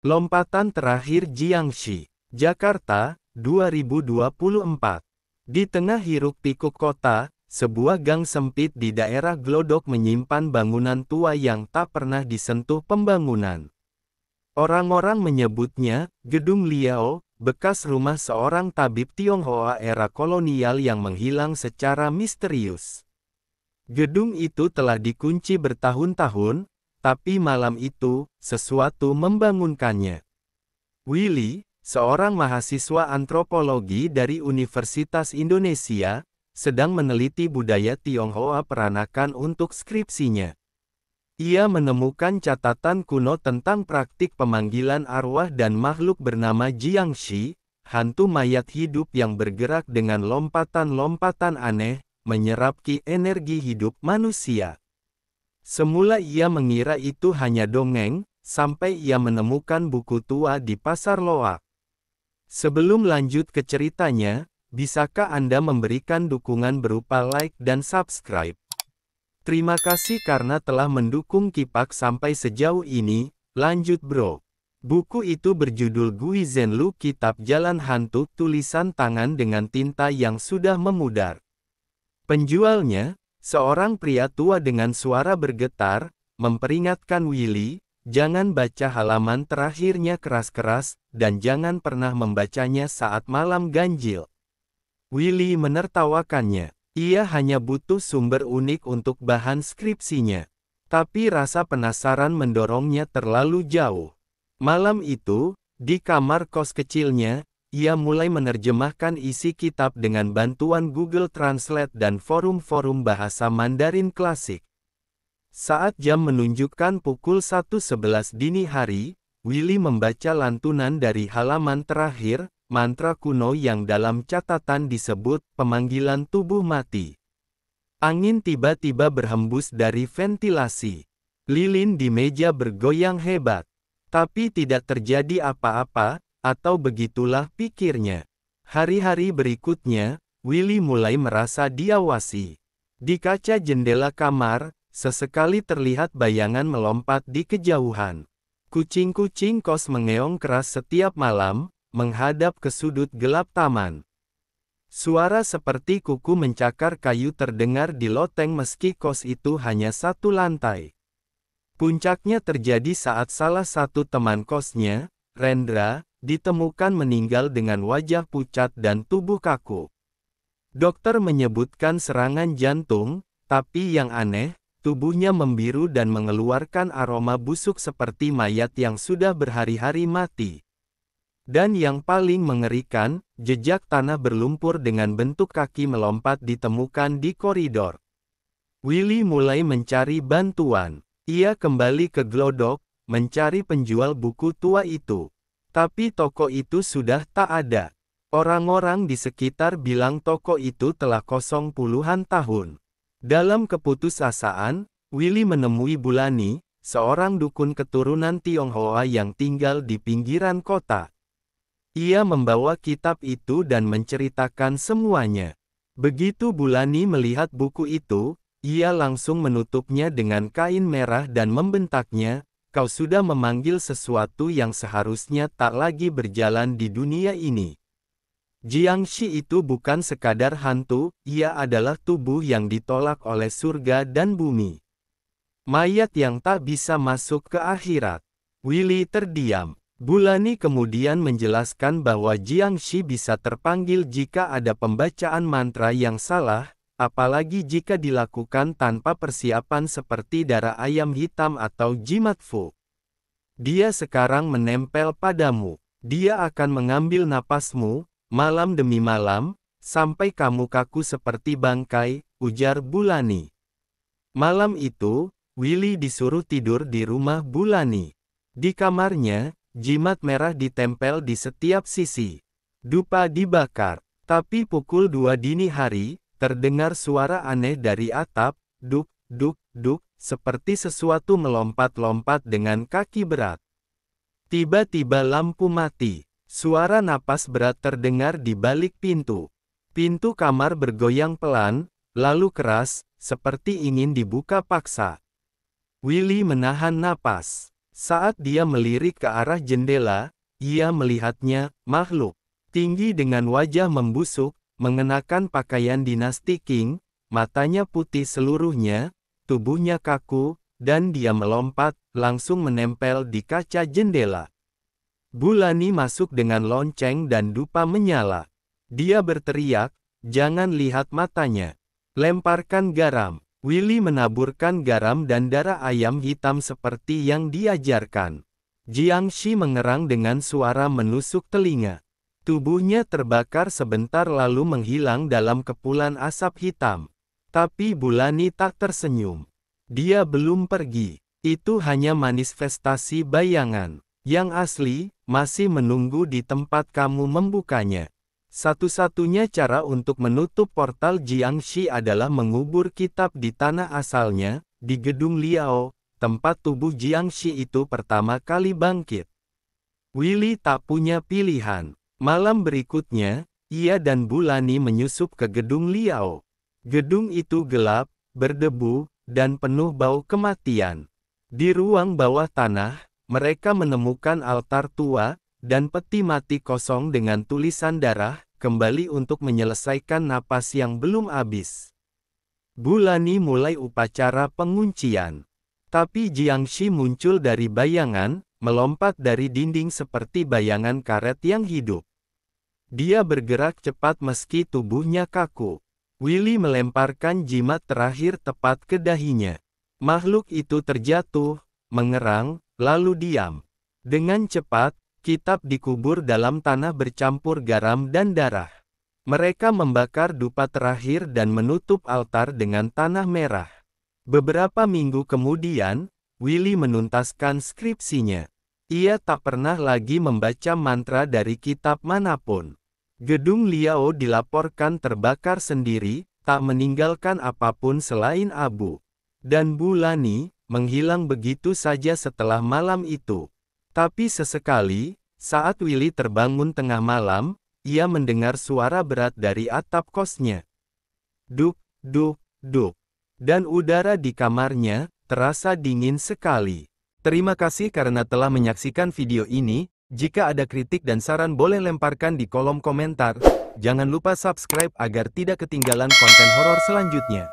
Lompatan terakhir Jiangxi, Jakarta, 2024. Di tengah hiruk-pikuk kota, sebuah gang sempit di daerah Glodok menyimpan bangunan tua yang tak pernah disentuh pembangunan. Orang-orang menyebutnya Gedung Liao, bekas rumah seorang tabib Tionghoa era kolonial yang menghilang secara misterius. Gedung itu telah dikunci bertahun-tahun, tapi malam itu, sesuatu membangunkannya. Willy, seorang mahasiswa antropologi dari Universitas Indonesia, sedang meneliti budaya Tionghoa peranakan untuk skripsinya. Ia menemukan catatan kuno tentang praktik pemanggilan arwah dan makhluk bernama Jiangxi, hantu mayat hidup yang bergerak dengan lompatan-lompatan aneh, menyerap energi hidup manusia. Semula ia mengira itu hanya dongeng, sampai ia menemukan buku tua di pasar loak. Sebelum lanjut ke ceritanya, bisakah Anda memberikan dukungan berupa like dan subscribe? Terima kasih karena telah mendukung Kipak sampai sejauh ini. Lanjut bro. Buku itu berjudul Gui Zhenlu Kitab Jalan Hantu, tulisan tangan dengan tinta yang sudah memudar. Penjualnya, seorang pria tua dengan suara bergetar, memperingatkan Willy, jangan baca halaman terakhirnya keras-keras, dan jangan pernah membacanya saat malam ganjil. Willy menertawakannya. Ia hanya butuh sumber unik untuk bahan skripsinya. Tapi rasa penasaran mendorongnya terlalu jauh. Malam itu, di kamar kos kecilnya, ia mulai menerjemahkan isi kitab dengan bantuan Google Translate dan forum-forum bahasa Mandarin klasik. Saat jam menunjukkan pukul 1:11 dini hari, Willy membaca lantunan dari halaman terakhir, mantra kuno yang dalam catatan disebut pemanggilan tubuh mati. Angin tiba-tiba berhembus dari ventilasi. Lilin di meja bergoyang hebat. Tapi tidak terjadi apa-apa, atau begitulah pikirnya. Hari-hari berikutnya, Willy mulai merasa diawasi. Di kaca jendela kamar, sesekali terlihat bayangan melompat di kejauhan. Kucing-kucing kos mengeong keras setiap malam, menghadap ke sudut gelap taman. Suara seperti kuku mencakar kayu terdengar di loteng meski kos itu hanya satu lantai. Puncaknya terjadi saat salah satu teman kosnya, Rendra, ditemukan meninggal dengan wajah pucat dan tubuh kaku. Dokter menyebutkan serangan jantung, tapi yang aneh, tubuhnya membiru dan mengeluarkan aroma busuk seperti mayat yang sudah berhari-hari mati. Dan yang paling mengerikan, jejak tanah berlumpur dengan bentuk kaki melompat ditemukan di koridor. Willy mulai mencari bantuan. Ia kembali ke Glodok, mencari penjual buku tua itu. Tapi toko itu sudah tak ada. Orang-orang di sekitar bilang toko itu telah kosong puluhan tahun. Dalam keputusasaan, Willy menemui Bulani, seorang dukun keturunan Tionghoa yang tinggal di pinggiran kota. Ia membawa kitab itu dan menceritakan semuanya. Begitu Bulani melihat buku itu, ia langsung menutupnya dengan kain merah dan membentaknya, "Kau sudah memanggil sesuatu yang seharusnya tak lagi berjalan di dunia ini. Jiangxi itu bukan sekadar hantu, ia adalah tubuh yang ditolak oleh surga dan bumi. Mayat yang tak bisa masuk ke akhirat." Willy terdiam. Bulani kemudian menjelaskan bahwa Jiangxi bisa terpanggil jika ada pembacaan mantra yang salah, apalagi jika dilakukan tanpa persiapan seperti darah ayam hitam atau jimat fu. Dia sekarang menempel padamu. Dia akan mengambil napasmu, malam demi malam, sampai kamu kaku seperti bangkai, ujar Bulani. Malam itu, Willy disuruh tidur di rumah Bulani. Di kamarnya, jimat merah ditempel di setiap sisi. Dupa dibakar. Tapi pukul 2 dini hari, terdengar suara aneh dari atap, duk, duk, duk, seperti sesuatu melompat-lompat dengan kaki berat. Tiba-tiba lampu mati. Suara napas berat terdengar di balik pintu. Pintu kamar bergoyang pelan, lalu keras, seperti ingin dibuka paksa. Willy menahan napas. Saat dia melirik ke arah jendela, ia melihatnya, makhluk tinggi dengan wajah membusuk, mengenakan pakaian dinasti Qing, matanya putih seluruhnya, tubuhnya kaku, dan dia melompat, langsung menempel di kaca jendela. Bulani masuk dengan lonceng dan dupa menyala. Dia berteriak, "Jangan lihat matanya. Lemparkan garam." Willy menaburkan garam dan darah ayam hitam seperti yang diajarkan. Jiangxi mengerang dengan suara menusuk telinga. Tubuhnya terbakar sebentar lalu menghilang dalam kepulan asap hitam. Tapi Bulani tak tersenyum. Dia belum pergi. Itu hanya manifestasi bayangan. Yang asli, masih menunggu di tempat kamu membukanya. Satu-satunya cara untuk menutup portal Jiangxi adalah mengubur kitab di tanah asalnya, di gedung Liao, tempat tubuh Jiangxi itu pertama kali bangkit. Willy tak punya pilihan. Malam berikutnya, ia dan Bulani menyusup ke gedung Liao. Gedung itu gelap, berdebu, dan penuh bau kematian. Di ruang bawah tanah, mereka menemukan altar tua, dan peti mati kosong dengan tulisan darah, kembali untuk menyelesaikan napas yang belum habis. Bulani mulai upacara penguncian. Tapi Jiangxi muncul dari bayangan, melompat dari dinding seperti bayangan karet yang hidup. Dia bergerak cepat meski tubuhnya kaku. Willy melemparkan jimat terakhir tepat ke dahinya. Makhluk itu terjatuh, mengerang, lalu diam. Dengan cepat, kitab dikubur dalam tanah bercampur garam dan darah. Mereka membakar dupa terakhir dan menutup altar dengan tanah merah. Beberapa minggu kemudian, Willy menuntaskan skripsinya. Ia tak pernah lagi membaca mantra dari kitab manapun. Gedung Liao dilaporkan terbakar sendiri, tak meninggalkan apapun selain abu. Dan Bulani menghilang begitu saja setelah malam itu. Tapi sesekali, saat Willy terbangun tengah malam, ia mendengar suara berat dari atap kosnya. Duk, duk, duk. Dan udara di kamarnya terasa dingin sekali. Terima kasih karena telah menyaksikan video ini. Jika ada kritik dan saran boleh lemparkan di kolom komentar. Jangan lupa subscribe agar tidak ketinggalan konten horor selanjutnya.